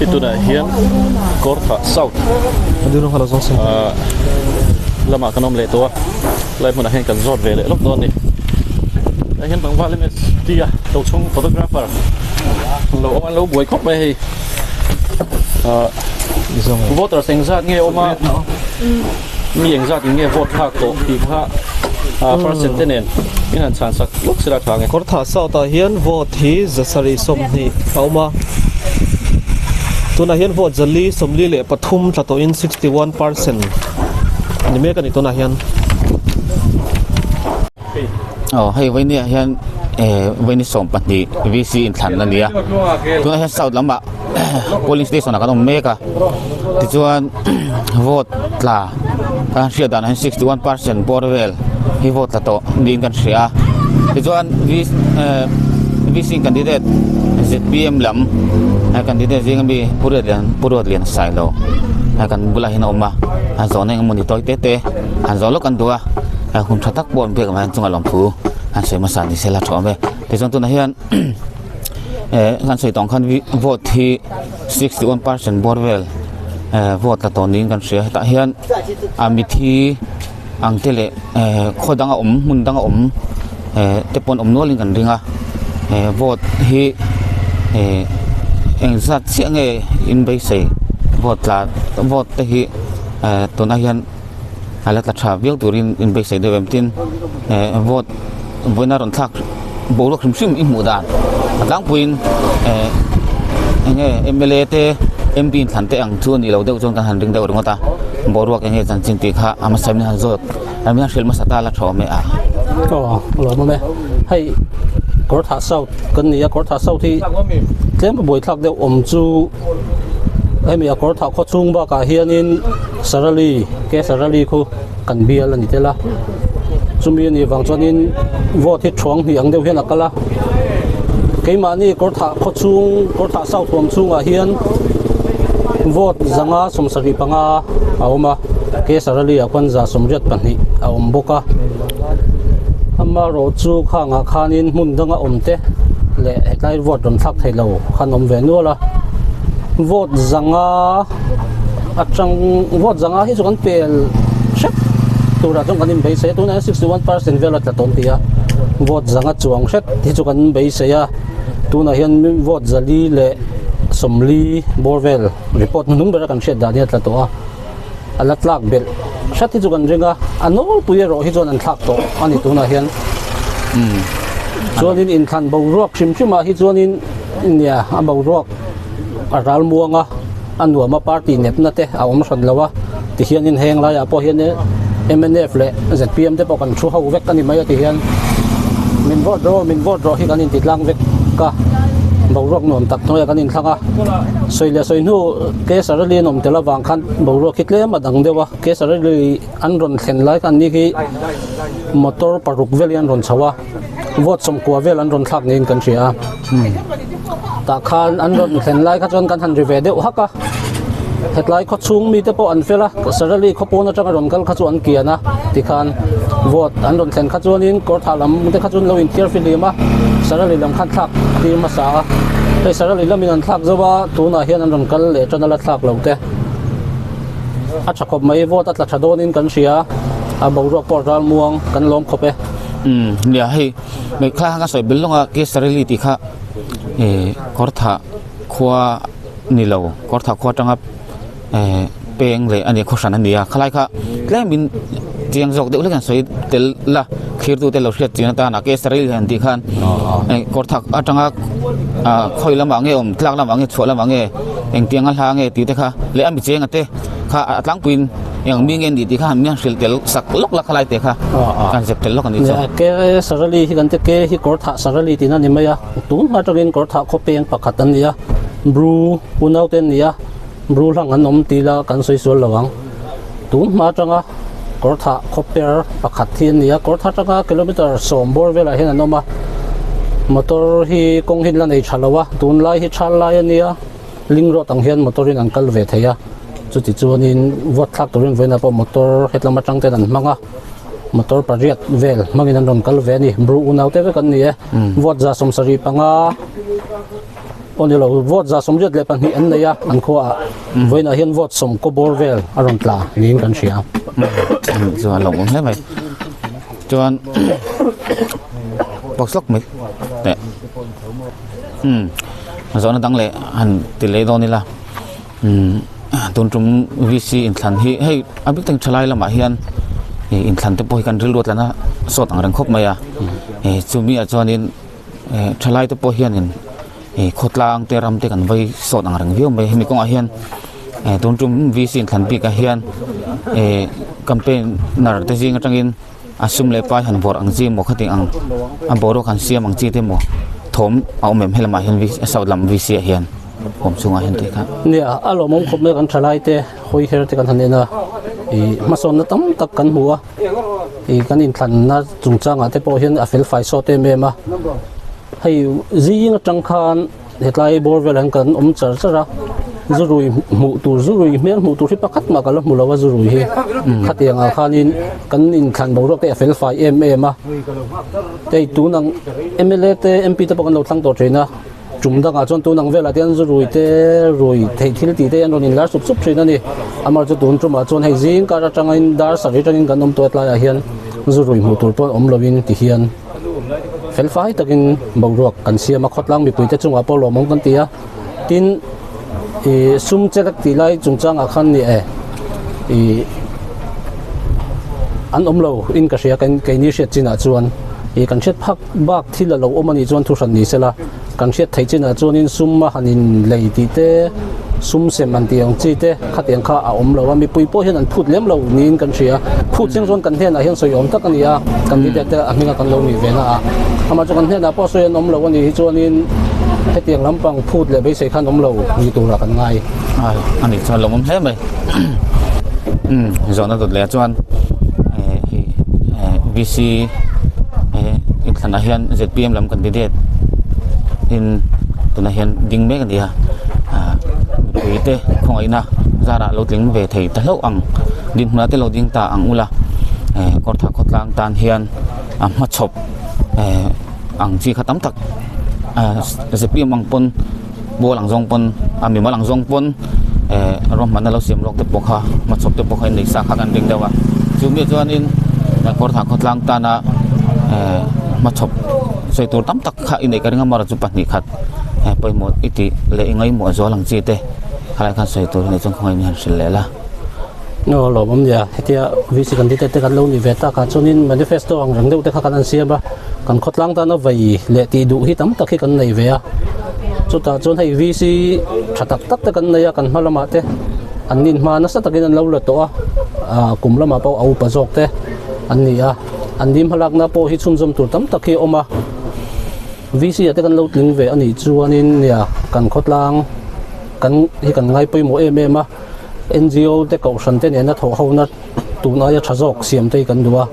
Itu dah hian Kortha South. Aduh nak halas langsung. Lama kanom le tua. Lai pun dah hian kan zot vele lok don ni. Dah hian bang vale mes dia tau chung photographer. Lo an lo buai khop mai. Voter seng zat nge oma. Mi yang zat nge vote hak to ti kha percent tenen. Ini chan sak lok sira thang. Kortha South ta hian vote hi zasari som ni pauma. Tuna hian vote zali somli le pathum tlato in 61%. Ni me kan ituna hian. Hei với nè hiện với nè sống bản địa VC in thành là nè tôi hiện sau lắm ạ polling station là cái đồng mega thì cho vote là cái sự đàn hiện 61% border hi vote là to điên cái sự thì cho VC candidate ZPM lắm hay candidate riêng bị pura liền sai lo hay can bula hin oma hay zo này muốn đi toi tete hay zo lúc ăn đua không thắt tắc bồn việc mà chúng ta làm phù anh sẽ mà sản thì sẽ là chọn về thì trong tuần này hiện anh sẽ tổng khăn vote thì 61% border vote là tổng niên anh sẽ tại hiện amithi ang tele khôi đang mun đang tepon nuôi lên gần riêng vote thì anh sát sẽ nghe in bây giờ vote thì tuần này hiện là ta trả việc tụi in bây giờ đều em tin vote với nó còn thắc bố được sim im mù đàn đáng quên anh MLA te MP thành te ang chuan ni lo deuh chon kan han ring deuh ronga ta bố được anh chan chin ti kha ama sam ni han zot ami shel ma sata la tho me a lo ma me hay Kortha South kan ni Kortha South thì tlem boi thak deuh om chu em ya Kortha kho chung ba ka hianin sarali ke sarali khu kan bial ani tela chumi ni wang chonin vote hi thong hi ang deuh hian akala keima ni Kortha kho chung Kortha South thom chung a hian vote zanga somsari panga auma ke sarali a kwan za somriat panhi a om boka amma ro chu khanga khanin mun danga omte le hetlai vote ron thak thailo khanom ve nuala vote zanga atang vote zanga hi chukan pel shep tura chung kanin bei se tuna 61% vela ta ton tia vote zanga chuang shet hi chukan bei se ya tuna hian vote zali le somli borvel report number kan shet da ni tla to a alat lak bel shat hi chukan ringa anol puye hi chon an thak to ani tuna hian chuanin in khan bo ruak shim shima hi chuanin nia a bo ruak aral muanga anuama party net na te a om san lawa ti hianin heng la ya po hian MNF le ZPM te po kan thu ho vek ani mai ti hian min vote ro hi kanin titlang vek ka bo ruak nom tak noya kanin thanga soile soinu ke sarali nom tela wang khan bo ruak hitle ma dang dewa ke sarali an ron thlen lai kan ni ki motor paruk velian ron chawa vote som kwa vel an ron thak nin kan ria ta khan an ron thlen lai kha chon kan han ri ve deuh haka hetlai kho chung mi te po an fela sarali kho pon atanga ron kal kha chu an kiana ti khan vote an ron thlen kha chuan in kor thalam te kha chun lo in tier filima sarali lam khan thak ti ma sa te sarali lam in an thak zowa tuna hian an ron kal le chana la thak lo te a chakop mai vote atla thadon in kan ria a bawrok portal muang kan lom khope nia hei me kha nga soi bilonga ke sarili ti kha kor tha khwa ni lo kor tha khwa tanga peng le ani kho san ania khalai kha klemin tiang jok de lekan soi tel la khir tu tel lo hriat china ta na ke sarili han ti khan kor tha atanga khoi lama nge om tlak lama nge chho lama nge eng tiang al ha nge ti te kha le ami cheng ate kha atlang pin yang mi ngen di kha mian hril tel sak lok la khalai te kha kan jep tel lok ani cha ke sarali hi kan te ke hi kor tha sarali tina ni maya tu ma tagin kor tha kho peng pakhat an nia bru punau ten nia bru hlang an om ti la kan soi sol lawang tu ma tanga kor tha kho per pakhat thi nia kor tha tanga kilometer som bor vela hen anoma motor hi kong hin la nei thalawa tun lai hi thal lai ania lingrot ang hian motorin an kal ve theya chu ti chuanin vote thak turin vena po motor hetlama tang ten an manga motor pariat vel mangin an ron kal ve ni bru unau te ve kan ni e vote za som sari panga onilo vote za som jet le pan hi an neya an kho a voina hian vote som ko bor vel aron tla nin kan sia chuan long hle mai chuan boxlok mai te zona dang le han ti le do ni la tun tum VC in thlan hi hei abik teng thalai lama hian in thlan te poi kan ril lot lana sot ang rang khop maya chumi a chuanin thalai te po hian in khotlang te ram te kan vai sot ang rang viu mai mi kong a hian tun tum VC in thlan pi ka hian campaign nar te jing atangin asum le pai han bor ang ji mo khati ang boro kan siam ang chi te mo thom au mem helama hian saut lam VC hianผมสูงอาเห็นที่ครับเนี่ยอารมณ์ผมเนี่ยกันทลายเตะคุยเฮร์ติกันทันเองนะมาสอนนะตั้มตักกันหัวกันอินทันนะจุงจังอ่ะแต่พอเห็นอฟิลไฟโซเตเมมาให้จีนจังคานเหตุไรบอร์เวลันกันเจอซะละจุรุยหมู่ตัวจุรุยเมียนหมู่ตัวที่ประคัดมากันแล้วหมู่เราว่าจุรุยเฮขัดยังอ่ะคันอินกันอินทันบอร์เตอฟิลไฟมาแต่ตัวนังMLAเตMPแต่พอกันเราทั้งตัวเจนะจุ่มดังอาจนตัวนังเวลาที่อันจะรวยเตะรวยเที่ยวที่เตะอันโดนลาสุบสุบใช่นั่นนี่อามาจะตัวจุ่มอาจนให้จิงการจังอินดาร์สริจังอินกันนมตัวตลาดเฮียนจะรวยหมู่ตัวตัวลวินที่เฮียนเฟลไฟตะกินบางรวกกันเสียมาขดลังมีปุ๋ยแต่จุ่มอาปอลมองกันตีอ่ะทินซุ่มเจ๊กตีไล่จุ่มจังอาคันนี่อันเราอินกระเสียกันนี่เสียจีน่าจวนกันเช็ดพักบักที่เรามันนี่จวนทุสันนี่เสละกันเช็ดไทยจีน่าจวนอินซุ่มมาหันอินเลยตีเตซุ่มเสมันตีองจีเตขัดยังข้าเราว่ามีปุยโป้เห็นอันพูดเลี้ยมเรานี่กันเสียพูดเชิงจวนกันเห็นอะไรเห็นสยองตักกันนี่อ่ะกันนี่แต่อันนี้กันเรามีเวน่ะทำมาจนกันเห็นนะพอสยองเราวันนี้จวนอินให้เตียงลำปังพูดเลยไม่ใช่ขันเรามีตัวละกันง่ายอันนี้จวนเราไม่ใช่ไหมจวนนั่นตัวเลี้ยจวนVC in thana hian ZPM lam candidate in tuna hian ding me kan dia te khongai na zara lo tling ve thei ta lo ang din hna te lo ding ta ang ula kor tha khotlang tan hian ma chop ang chi khatam tak ZPM ang pon bol ang jong pon ami mal ang jong pon rom man lo sim lok te pokha ma chop te pokha nei sa kha kan ding dawa chumi chuan in kor tha khotlang ta naมาชบใส่ตัวตั้มตักข้าอินเอกเรื่องมาราจุปันนิขัดไปหมดอิติเลยง่ายหมดจอหลังจีเต้อะไรกันใส่ตัวในจังหวะนี้หันเสร็จแล้วโน่หลบมันเนี่ยที่วิสิกันที่เตะกันลงนิเวศการชนินมันดิเฟสโต้ของเรื่องเด็กเตะกันนั่นเสียบะกันขดล้างตาโนไว้เละตีดูที่ตั้มตักที่กันในเวียจุดตาจนให้วิสิชัดตักตักเตะกันในกันมาละมาเตะอันนี้มานัสตักกันเราเลยตัวกลุ่มละมาเป่าเอาประจกเตะอันนี้อันนี้พลักนับโปฮิตซุนจมตัวตั้มตะเคียอมาวิสิอาจจะกันเราถึงเวอันนี้จวนนี้เนี่ยกันขดล้างกันที่กันไงไปหมดมา NGO แต่เก่าสันเตเนี่ยนะถอเขานะตัวนายชัดจอกเสียมเตกันดูว่า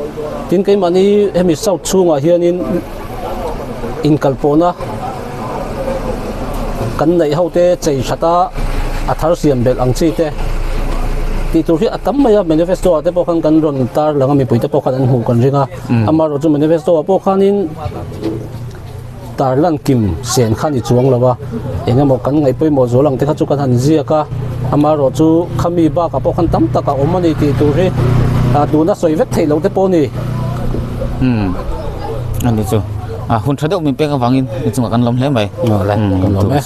ทีนี้มันนี่เอ็มมีเศร้าช่วงอ่ะเฮียนี่ in kalpona kan nei hote chei thata athar siam bel angchi te ti tur hi atam maya manifesto ate po khan kan ron tar langa mi puite po khan an hu kan ringa amaro chu manifesto po khanin tarlan kim sen khani chuang lawa engemaw kan ngai poimo zolang te kha chu kan han ziaka amaro chu khami ba ka po khan tam taka omani ti tur hi duna soivet theilo te po ni anh đi chú hun thắt đốc mình bé cái vàng in chúng ta cần lom hết mày lại kan lom e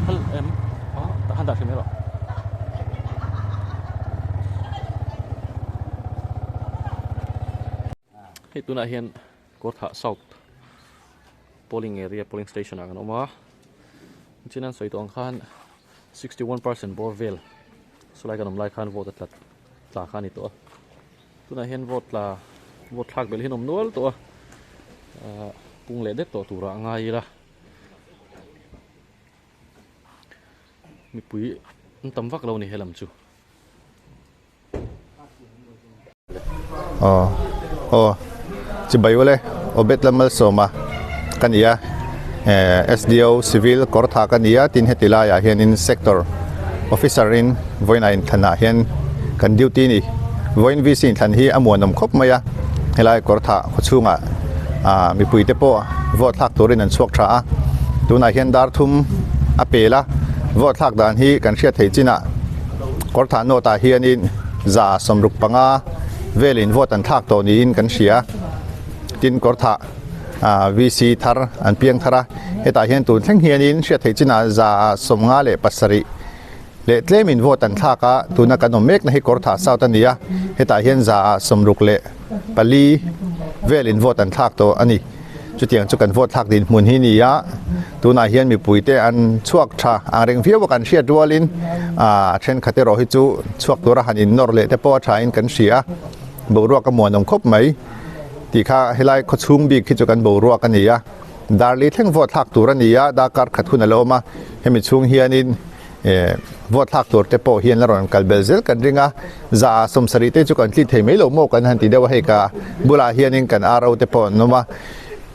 hal em han da shimero he tuna hian Kortha South polling area polling station ang oma chinan soi tong khan 61% borvel sulai kanom lai khan vote tla khan ito tuna hian vote thak bel hinom nual to pung le dek to tura ngai la mi pui tam vak lo ni helam chu chỉ bay vô obet lamal soma kania SDO civil Kortha kania tin hetila ya hian in sector officer in voina in thana hian kan duty ni voin vi sin than hi amonam khop maya helai Kortha khuchunga mi puite po vote thak turin an chuak tha tuna hian dar thum apela vote thak dan hi kan hria thei china Kortha no ta hian in za somruk panga velin vote an thak to ni in kan hria tin Kortha VC thar an piang thara heta hian tun thleng hian in hria thei china za somnga le pasari le tlemin vote an thaka tuna kanom mek na hi Kortha South ania heta hian za somruk le pali velin vote an thak to ani chutiang chu kan vote thak din mun hi ni ya tuna hian mi puite an chuak tha angreng viaw kan hria dualin then khate ro hi chu chuak tura hanin nor le te po tha in kan hria boruwa ka monong khop mai ti kha helai khochung bi khi chu kan boruwa ka nia darli thleng vote thak tura nia da kar khathun aloma hemi chung hianin vote thak tur te po hian la ron kal belzel kan ringa za somsari te chu kan tli thei mai lo mo kan han ti dewa he ka bula hianin kan aro te po noma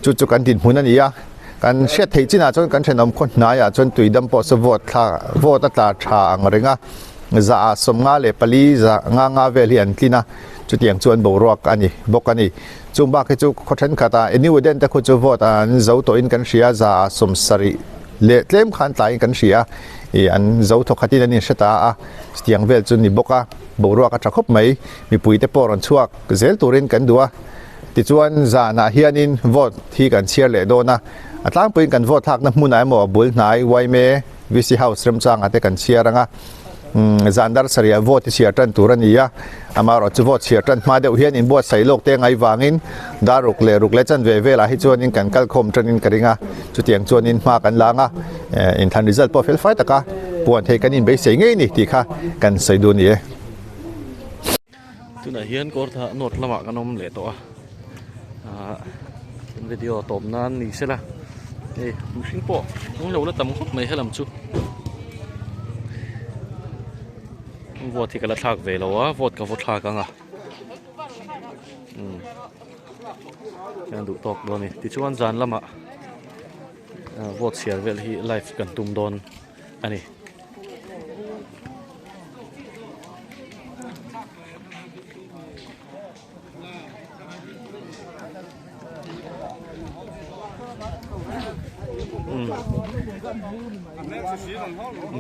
chu kan din hmun ania kan hriat thei china chon kan thenom khon na ya chon tuidam po so vote ta tha ang ringa za somnga le pali za nga velian tlina chutiang chuan boruak ani bokani chumba ke chu khothan khata eniuden ta khu chu vote an zo to in kan hria za somsari le tlem khan tlai kan hria an zo tho khatin ani shata stiang vel chun ni boka boruak a thakop mai mi puite por an chuak zel turin kan duwa ti chuan za na hianin vote thi kan share le dona atlang puin kan vote thak na hmunai mo bul nai waime VC house remchang ate kan share anga zandar saria vote share tan turania amaro chu vote share tan ma deuh hian in bot sai lok te ngai wangin daruk le chan ve vela hi chuan in kan kal khom tranin karinga chutiang chuan in ma kan langa in than result po fel fai taka puan thei kan in be sei ngei ni ti kha kan sei du ni e tuna hian Kortha not lama kanom le to video top nan ni sela mhring po nung lo la tam khop mai helam chu vote thì cái là thạc về lâu á vote cả vote thạc à cái đủ top đó này thì chú anh dàn lắm ạ vote share về thì live cần tum don anh ấy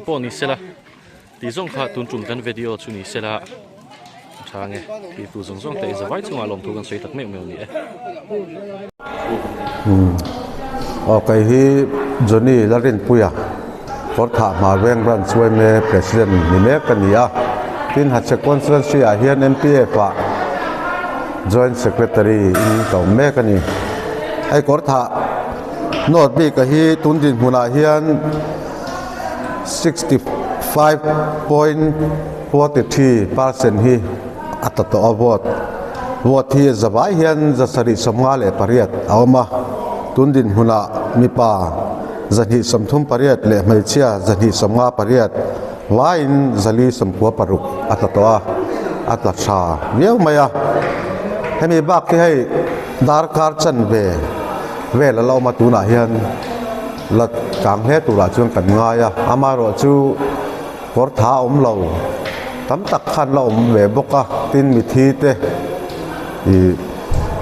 po ni sela ti zong kha tun tum kan video chu ni sela thange ti tu zong te zawai chunga lom tu kan soi tak me ni e okay hi Johnny larin puya Kortha ma weng ran chuai me president ni me kania tin hat constituency a hian MPA pa joint secretary in to me kani ai Kortha not bi ka hi tun din huna hian 65.43% hi atato vote hi zabai hian zasari somnga le pariat awma tundin huna mipa zani somthum pariat le melchia zani somnga pariat wain zali somkwa paruk atatoa atlacha yeu maya hemi bak ki hai dar kar chan ve la lo ma tu na hian lat kang he tu ra chuan kan nga ya amaro chu kor tha lo tam tak khan lo ve boka tin mi thi te i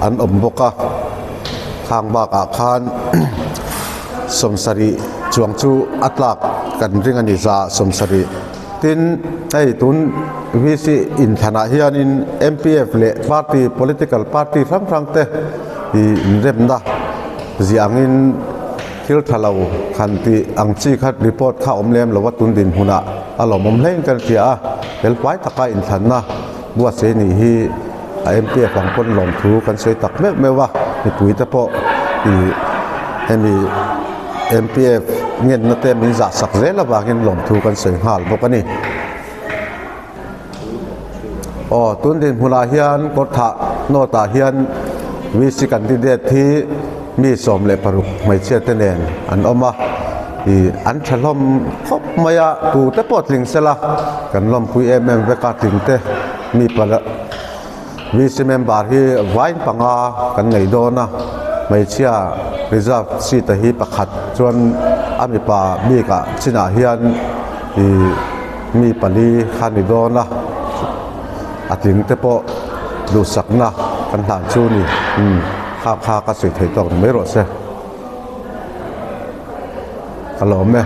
an boka khang bak a khan somsari chuang chu atlak kan ring ani za somsari tin ai tun VC in thana hian in MPF le party political party rang te i remda ziangin thil thalo khanti angchi khat report kha omlem lo watun din huna alom omlein kan tia el pai taka in thanna bua se ni hi MPF ang kon lom thu kan sei tak mewa ni pui ta po i hemi MPF ngien na te min za sak zela ba ngin lom thu kan sei hal bokani tun din huna hian kotha nota hian VC candidate thi mi som le paruk mai che te nen an oma i an thalom khop maya tu te pot ling sela kan lom pui ve ka ting te mi pala VC member hi wain panga kan nei do na mai chia reserve seat hi pakhat chuan ami pa mi ka china hian i mi pali khani do na ating te po du sakna kan han chu ni kha ka sei thei tok me ro se alo me